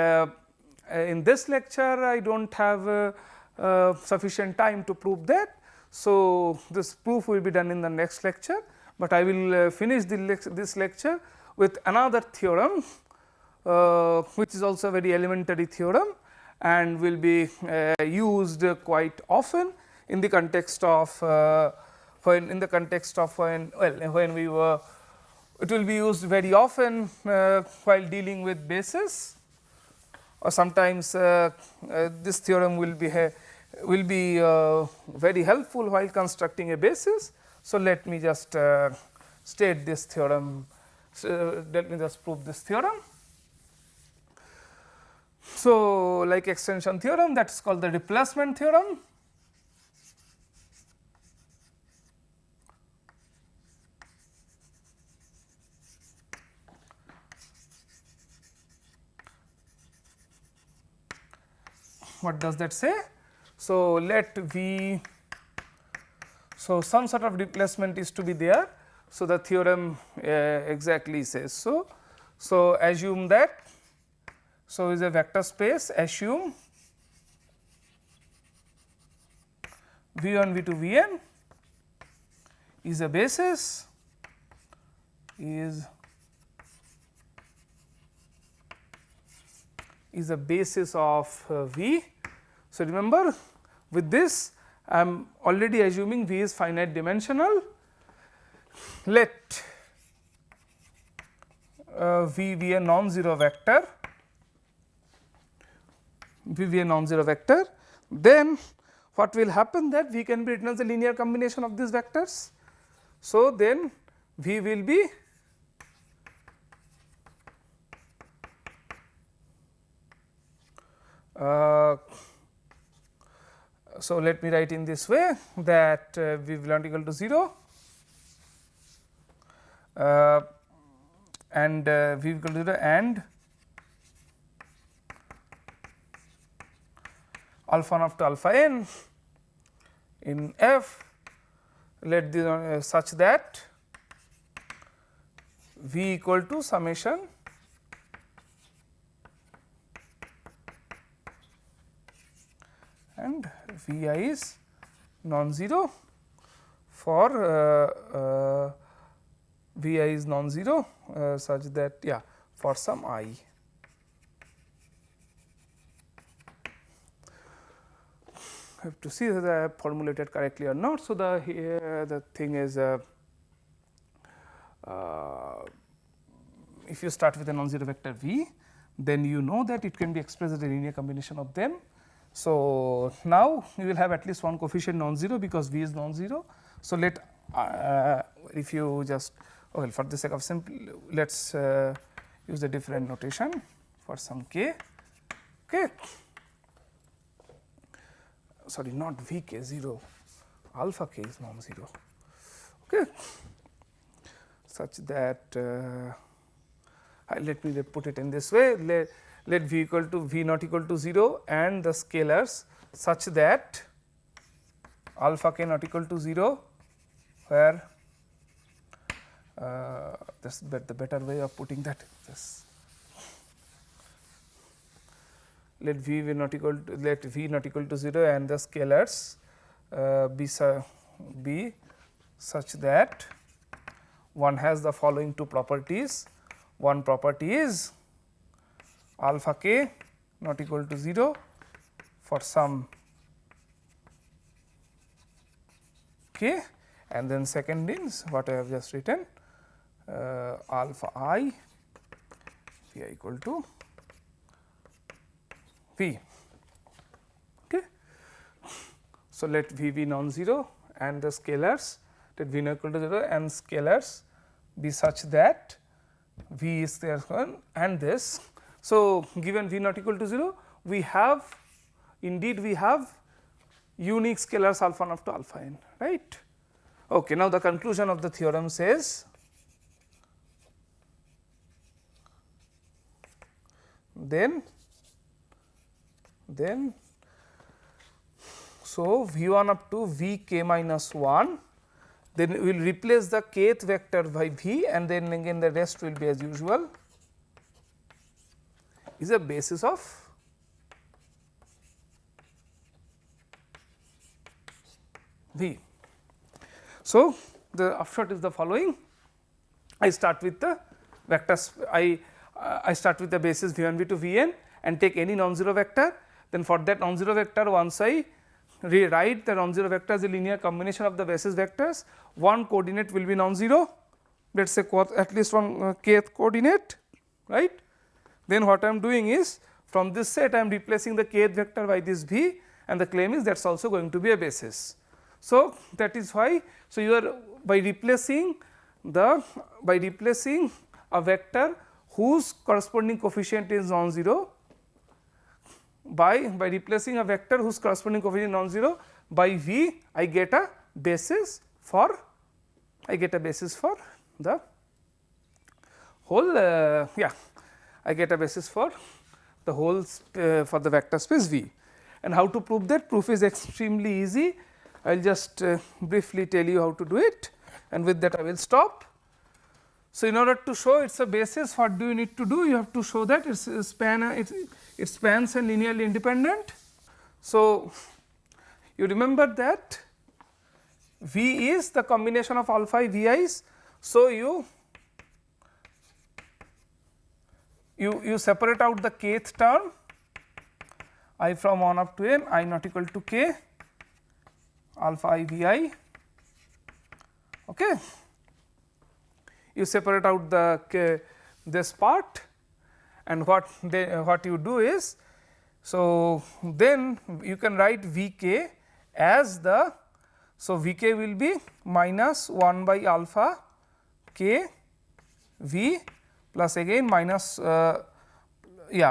in this lecture I do not have sufficient time to prove that. So, this proof will be done in the next lecture, but I will finish this lecture with another theorem which is also a very elementary theorem and will be used quite often in the context of when we were, it will be used very often while dealing with bases, or sometimes this theorem will be very helpful while constructing a basis. So, let me just state this theorem, let me just prove this theorem. So, like extension theorem, that is called the replacement theorem. What does that say? So, let V, so some sort of replacement is to be there. So, the theorem exactly says so. So, assume that, so is a vector space, assume V1 V2 Vn is a basis, is a basis of V. So, remember with this I am already assuming V is finite dimensional. Let V be a non-zero vector, V be a non-zero vector, then what will happen that V can be written as a linear combination of these vectors. So, then V will be so let me write in this way that V will not equal to 0 and V equal to 0 and alpha naught to alpha n in F, let this such that V equal to summation and V I is non-zero for V I is non-zero such that for some I. I have to see whether I have formulated correctly or not. So, the thing is if you start with a non-zero vector V, then you know that it can be expressed as a linear combination of them. So, now you will have at least one coefficient non-zero because V is non-zero. So, let if you just well for the sake of simple, let us use a different notation for some k. Okay. Sorry, not V k 0, alpha k is non-zero. Okay. Such that let me put it in this way. Let V equal to V not equal to 0 and the scalars such that alpha k not equal to 0, where this the better way of putting that is let V not equal to 0 and the scalars be such that one has the following two properties. One property is alpha k not equal to 0 for some k, and then second is what I have just written, alpha I v equal to v. Okay. So, let v be non-zero and the scalars, let v not equal to 0 and scalars be such that v is there and this. So, given v not equal to 0, we have indeed we have unique scalars alpha n up to alpha n, right. Okay, now the conclusion of the theorem says then so v1 up to vk minus 1, then we will replace the kth vector by v, and then again the rest will be as usual, is a basis of v. So, the upshot is the following. I start with the vectors, I start with the basis v1 v2 vn and take any non-zero vector. Then for that non-zero vector, once I rewrite the non-zero vector as a linear combination of the basis vectors, one coordinate will be non-zero, let us say at least one kth coordinate, right. Then what I am doing is from this set I am replacing the kth vector by this v, and the claim is that is also going to be a basis. So, that is why, so you are by replacing a vector whose corresponding coefficient is non-zero by replacing a vector whose corresponding coefficient is non-zero by v, I get a basis for the whole I get a basis for the whole for the vector space v. And how to prove that? Proof is extremely easy. I will just briefly tell you how to do it, and with that I will stop. So, in order to show it is a basis, what do you need to do? You have to show that it spans and linearly independent. So, you remember that v is the combination of alpha I vi's. So, you separate out the kth term I from 1 up to n, I not equal to k alpha I vi. Okay. You separate out the this part, and what you do is, so then you can write vk as the, so vk will be minus 1 by alpha k v plus again minus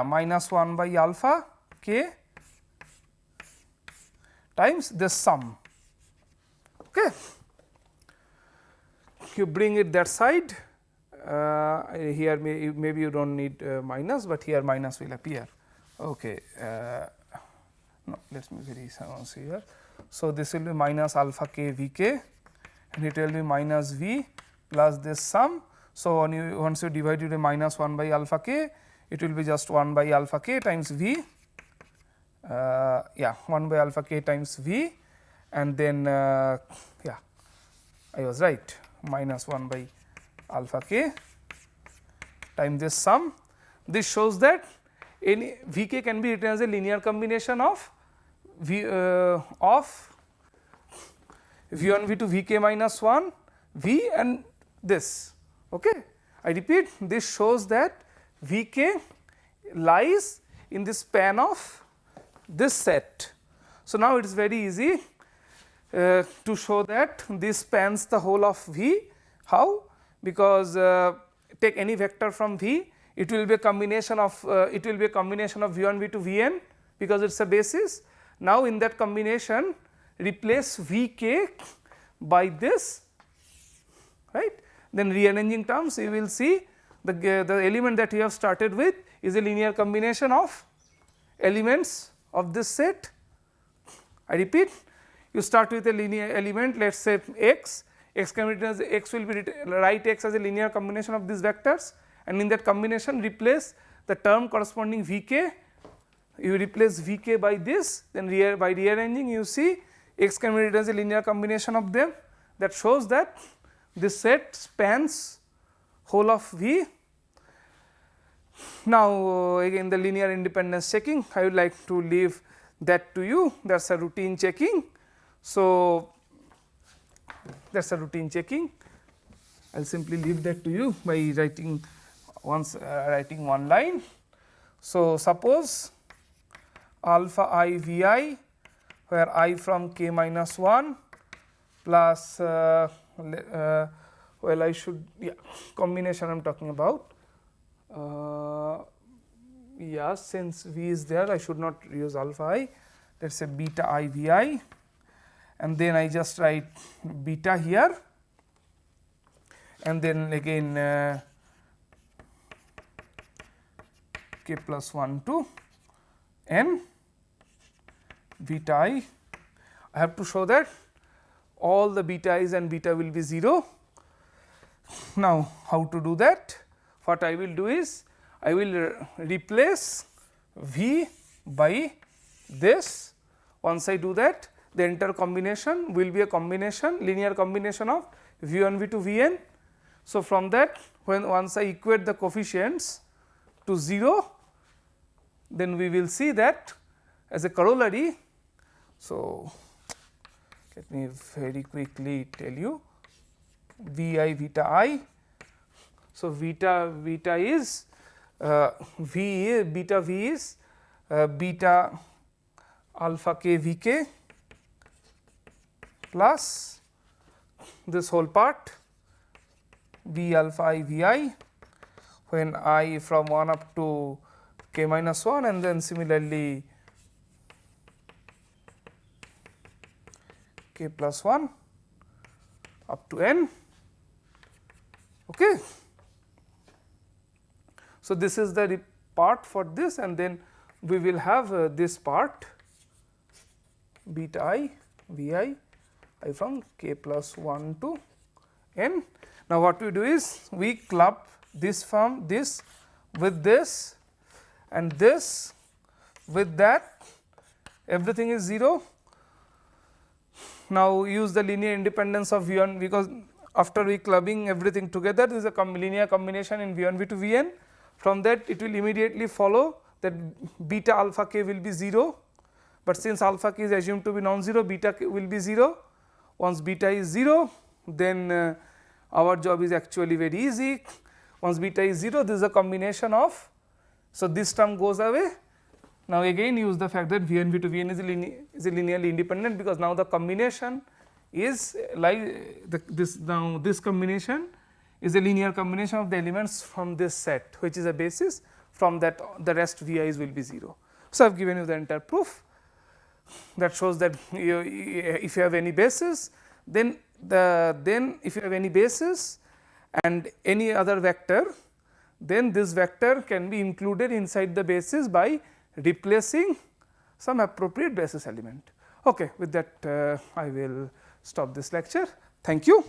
minus 1 by alpha k times this sum. Okay. You bring it that side, here maybe you do not need minus, but here minus will appear. Okay. No, let me very sounds here. So, this will be minus alpha k v k, and it will be minus v plus this sum. So, once you divide it by minus 1 by alpha k, it will be just 1 by alpha k times v, 1 by alpha k times v, and then I was right, minus 1 by alpha k times this sum. This shows that any vk can be written as a linear combination of v1 v2 vk minus 1 v and this. Okay. I repeat, this shows that vk lies in the span of this set. So, now it is very easy to show that this spans the whole of v. How? Because take any vector from v, it will be a combination of v1 v2 vn, because it is a basis. Now, in that combination replace vk by this, right. Then rearranging terms, you will see the element that you have started with is a linear combination of elements of this set. I repeat, you start with a linear element, let us say x can be written as x will be written, write x as a linear combination of these vectors, and in that combination replace the term corresponding vk, you replace vk by this, then by rearranging you see X can be written as a linear combination of them, that shows that this set spans whole of V. Now, again the linear independence checking, I would like to leave that to you, that is a routine checking. So, that is a routine checking, I will simply leave that to you by writing writing one line. So, suppose alpha I V I, where I from k minus 1 plus well I should combination I am talking about. Yes, since V is there I should not use alpha I, let us say beta I V I, and then I just write beta here, and then again k plus 1 to n beta I. I have to show that all the beta i's and beta will be 0. Now, how to do that? What I will do is, I will replace V by this. Once I do that, the entire combination will be a combination, linear combination of V1 V2 Vn. So, from that, when once I equate the coefficients to 0, then we will see that as a corollary. So, let me very quickly tell you V I beta I. So, beta is beta V is beta alpha k V k plus this whole part V alpha I V I, when I from 1 up to k minus 1, and then similarly k plus 1 up to n. Okay. So, this is the part for this, and then we will have this part beta I V I from k plus 1 to n. Now, what we do is we club this from this with this and this with that, everything is 0. Now, use the linear independence of V1, because after we clubbing everything together, this is a linear combination in V1 V2 Vn. From that it will immediately follow that beta alpha k will be 0, but since alpha k is assumed to be non-zero, beta k will be 0. Once beta is 0, then our job is actually very easy. Once beta is 0, this is a combination of, so this term goes away. Now, again use the fact that Vn V2 Vn is linearly independent, because now the combination is like this combination is a linear combination of the elements from this set, which is a basis. From that the rest Vi's will be 0. So, I have given you the entire proof that shows that if you have any basis, then if you have any basis and any other vector, then this vector can be included inside the basis by replacing some appropriate basis element. Okay, with that I will stop this lecture. Thank you.